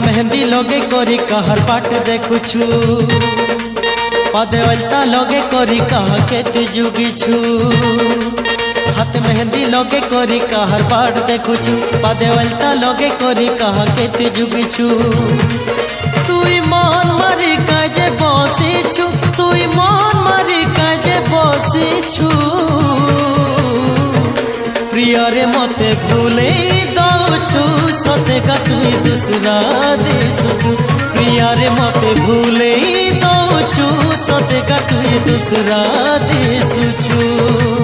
मेहंदी लगे करी कहर बाट देखुछु पदे वलता लगे करी कह के तू जुगी छु हाथ मेहंदी लगे करी कहर बाट देखुछु पदे वलता लगे करी कह के तू जुगी छु तुई मन मारी काजे बसी छु तुई मन मारी काजे बसी छु प्रिय रे मते भूले दौछु सतेका तुई दूसरा देसुछु प्रिय रे मते भूले दौछु सतेका तुई दूसरा देसुछु।